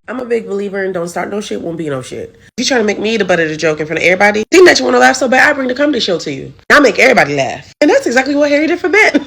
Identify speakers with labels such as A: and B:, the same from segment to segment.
A: I'm a big believer in don't start no shit, won't be no shit. If you trying to make me the butt of the joke in front of everybody, think that you want to laugh so bad, I bring the comedy show to you. I make everybody laugh. And that's exactly what Harry did for Ben.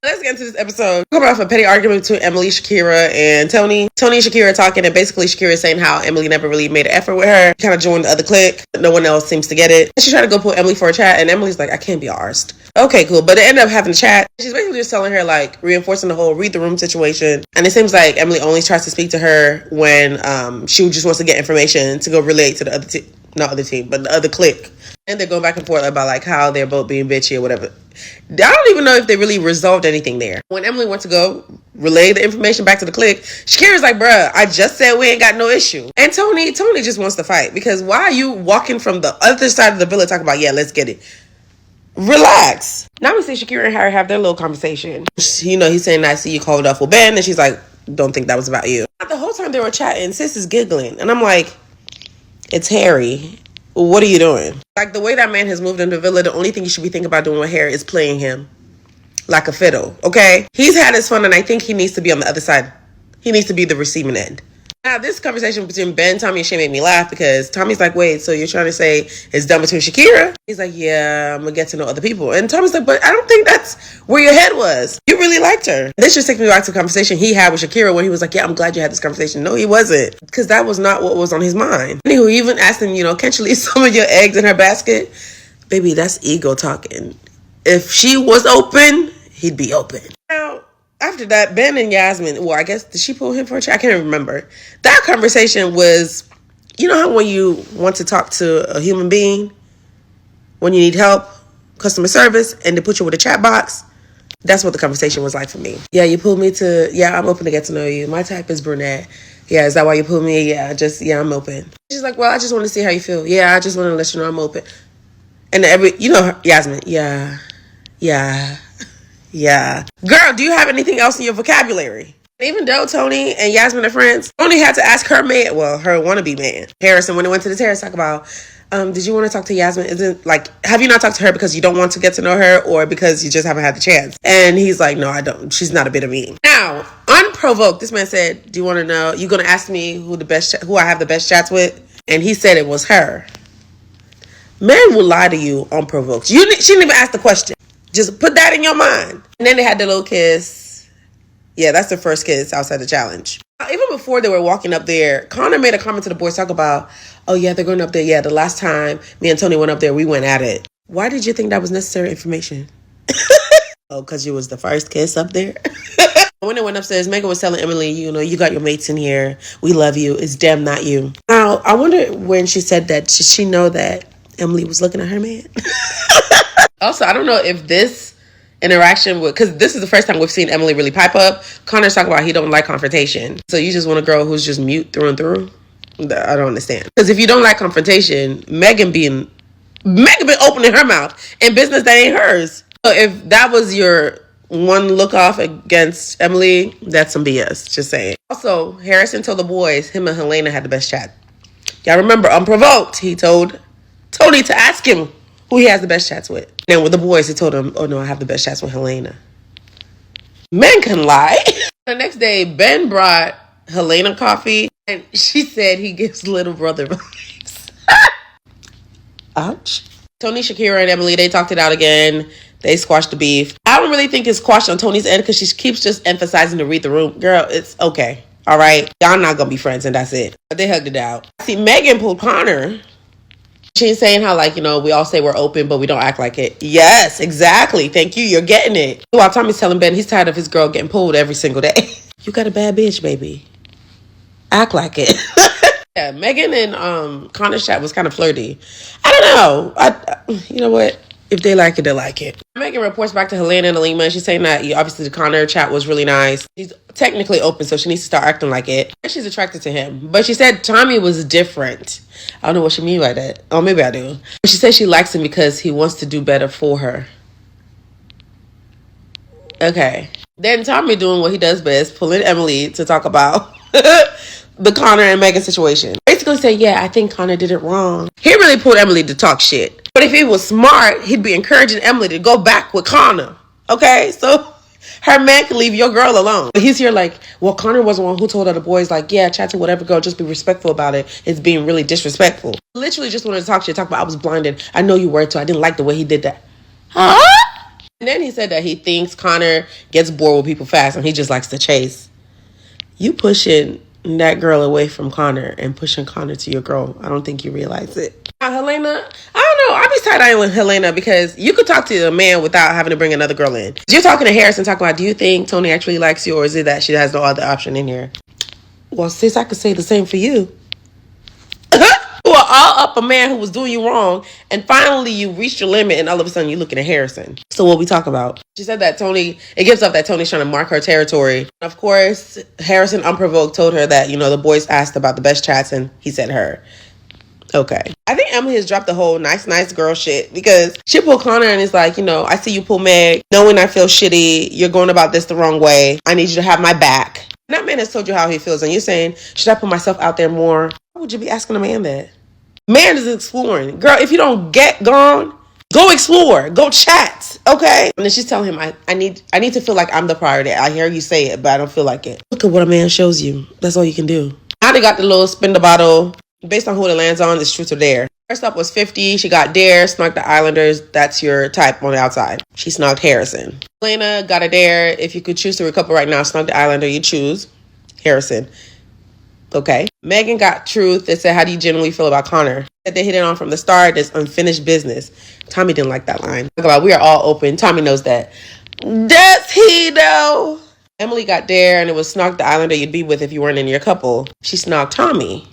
A: Let's get into this episode. We're coming off a petty argument between Emily, Shakira, and Tony. Tony and Shakira talking, and basically Shakira is saying how Emily never really made an effort with her. Kind of joined the other clique. No one else seems to get it. She tried to go pull Emily for a chat, and Emily's like, I can't be arsed. Okay, cool. But they end up having a chat. She's basically just telling her, like, reinforcing the whole read the room situation. And it seems like Emily only tries to speak to her when she just wants to get information to go relate to the other team. Not other team, but the other clique. And they're going back and forth about, like, how they're both being bitchy or whatever. I don't even know if they really resolved anything there. When Emily went to go relay the information back to the clique, Shakira's like, bruh, I just said we ain't got no issue. And Tony just wants to fight. Because why are you walking from the other side of the villa talking about, yeah, let's get it? Relax. Now we see Shakira and Harry have their little conversation. You know, he's saying, I see you called off with Ben. And she's like, don't think that was about you. The whole time they were chatting, sis is giggling. And I'm like, it's Harry. What are you doing? Like, the way that man has moved into the villa, the only thing you should be thinking about doing with Harry is playing him like a fiddle, okay? He's had his fun, and I think he needs to be on the other side. He needs to be the receiving end. Now, this conversation between Ben, Tommy, and Shay made me laugh because Tommy's like, wait, so you're trying to say it's done between Shakira? He's like, yeah, I'm going to get to know other people. And Tommy's like, but I don't think that's where your head was. You really liked her. This just takes me back to the conversation he had with Shakira when he was like, yeah, I'm glad you had this conversation. No, he wasn't. Because that was not what was on his mind. Anywho, he even asked him, you know, can't you leave some of your eggs in her basket? Baby, that's ego talking. If she was open, he'd be open. Now, after that, Ben and Yasmin, well, I guess, did she pull him for a chat? I can't remember. That conversation was, you know how when you want to talk to a human being, when you need help, customer service, and they put you with a chat box? That's what the conversation was like for me. Yeah, you pulled me to, yeah, I'm open to get to know you. My type is brunette. Yeah, is that why you pulled me? Yeah, I'm open. She's like, well, I just want to see how you feel. Yeah, I just want to let you know I'm open. And you know, Yasmin, yeah. Girl, do you have anything else in your vocabulary? Even though Tony and Yasmin are friends, Tony had to ask her man, well, her wannabe man, Harrison, when they went to the terrace, talk about, did you want to talk to Yasmin? Have you not talked to her because you don't want to get to know her or because you just haven't had the chance? And he's like, no, I don't. She's not a bit of me. Now, unprovoked, this man said, do you want to know, you going to ask me who I have the best chats with? And he said it was her. Men will lie to you unprovoked. She didn't even ask the question. Just put that in your mind. And then they had the little kiss. Yeah, that's the first kiss outside the challenge. Even before they were walking up there, Connor made a comment to the boys, talk about, oh yeah, they're going up there. Yeah, the last time me and Tony went up there, we went at it. Why did you think that was necessary information? Oh, because you was the first kiss up there? When they went upstairs, Megan was telling Emily, you know, you got your mates in here. We love you. It's them, not you. Now, I wonder when she said that, did she know that Emily was looking at her man? Also, I don't know if this interaction would, because this is the first time we've seen Emily really pipe up. Connor's talking about he don't like confrontation. So you just want a girl who's just mute through and through? I don't understand. Because if you don't like confrontation, Megan been opening her mouth in business that ain't hers. So if that was your one look off against Emily, that's some BS. Just saying. Also, Harrison told the boys him and Helena had the best chat. Y'all remember, unprovoked, he told Tony to ask him who he has the best chats with. Then with the boys, he told him, oh no, I have the best chats with Helena. Men can lie. The next day, Ben brought Helena coffee, and she said he gives little brother vibes. Ouch. Tony, Shakira, and Emily, they talked it out again. They squashed the beef. I don't really think it's squashed on Tony's end because she keeps just emphasizing to read the room. Girl, it's okay. All right? Y'all not going to be friends, and that's it. But they hugged it out. See, Megan pulled Connor. She's saying how, like, you know, we all say we're open, but we don't act like it. Yes, exactly. Thank you. You're getting it. While Tommy's telling Ben he's tired of his girl getting pulled every single day. You got a bad bitch, baby. Act like it. Yeah, Megan and Connor's chat was kind of flirty. I don't know. You know what? If they like it, they like it. Megan reports back to Helena and Alima, and she's saying that obviously the Connor chat was really nice. She's technically open, so she needs to start acting like it. And she's attracted to him. But she said Tommy was different. I don't know what she means by that. Oh, maybe I do. But she said she likes him because he wants to do better for her. Okay. Then Tommy doing what he does best, pulling Emily to talk about the Connor and Megan situation. Basically saying, yeah, I think Connor did it wrong. He really pulled Emily to talk shit. But if he was smart, he'd be encouraging Emily to go back with Connor. Okay? So Her man can leave your girl alone. But he's here like, well, Connor was the one who told other boys, like, yeah, chat to whatever girl, just be respectful about it. It's being really disrespectful. Literally just wanted to talk shit, talk about I was blinded. I know you were too. I didn't like the way he did that. Huh? And then he said that he thinks Connor gets bored with people fast and he just likes to chase. You pushing that girl away from Connor and pushing Connor to your girl. I don't think you realize it. Helena, I don't know. I'll be side-eyeing with Helena because you could talk to a man without having to bring another girl in. You're talking to Harrison, talking about, do you think Tony actually likes you, or is it that she has no other option in here? Well, sis, I could say the same for you. You are all up a man who was doing you wrong, and finally you reached your limit, and all of a sudden you're looking at Harrison. So what we talk about? She said that it gives off that Tony's trying to mark her territory. Of course, Harrison, unprovoked, told her that, the boys asked about the best chats, and he said her. Okay. I think Emily has dropped the whole nice girl shit because she pulled Connor and is like, I see you pull Meg, knowing I feel shitty, you're going about this the wrong way. I need you to have my back. And that man has told you how he feels, and you're saying, should I put myself out there more? Why would you be asking a man that? Man is exploring. Girl, if you don't get gone, go explore. Go chat. Okay? And then she's telling him, I need to feel like I'm the priority. I hear you say it, but I don't feel like it. Look at what a man shows you. That's all you can do. Now they got the little spin the bottle. Based on who it lands on, it's truth or dare. First up was 50. She got dare, snugged the Islanders. That's your type on the outside. She snugged Harrison. Elena got a dare. If you could choose to recouple right now, snug the Islander, you choose Harrison. Okay. Megan got truth. It said, how do you generally feel about Connor? That they hit it on from the start. It's unfinished business. Tommy didn't like that line. Talk about we are all open. Tommy knows that. Does he though? Emily got dare, and it was snog the Islander you'd be with if you weren't in your couple. She snogged Tommy.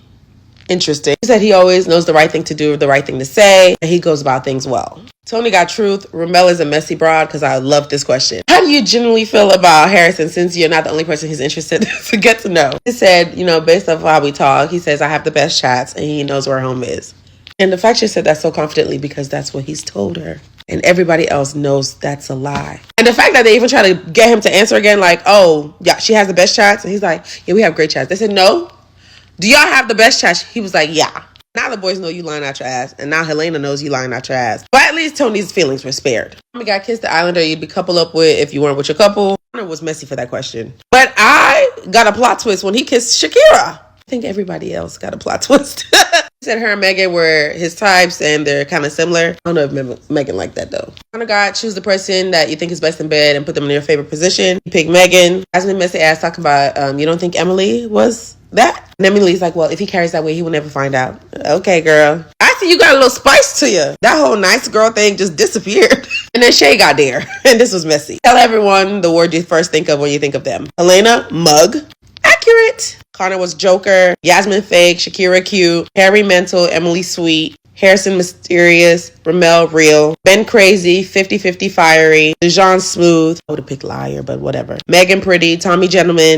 A: Interesting. He said he always knows the right thing to do, the right thing to say, and he goes about things well. Tony got truth. Ramel is a messy broad because I love this question. How do you generally feel about Harrison since you're not the only person he's interested to get to know? He said, based off how we talk, he says, I have the best chats and he knows where home is. And the fact she said that so confidently because that's what he's told her. And everybody else knows that's a lie. And the fact that they even try to get him to answer again like, oh, yeah, she has the best chats. And he's like, yeah, we have great chats. They said, no. Do y'all have the best chats? He was like, yeah. Now the boys know you lying out your ass. And now Helena knows you lying out your ass. But at least Tony's feelings were spared. Tommy got kissed the Islander you'd be coupled up with if you weren't with your couple. Connor was messy for that question. But I got a plot twist when he kissed Shakira. I think everybody else got a plot twist. He said her and Megan were his types and they're kind of similar. I don't know if Megan liked that though. Connor got choose the person that you think is best in bed and put them in your favorite position. You pick Megan. Jasmine messy ass talking about you don't think Emily was that? And Emily's like, well, if he carries that way, he will never find out. Okay, girl. I see you got a little spice to you. That whole nice girl thing just disappeared. And then Shay got there. And this was messy. Tell everyone the word you first think of when you think of them. Helena, mug. Accurate. Connor was Joker. Yasmin fake. Shakira cute. Harry mental. Emily sweet. Harrison mysterious. Ramel real. Ben crazy. 50-50 fiery. Dijon smooth. I would have picked liar, but whatever. Megan pretty. Tommy gentleman.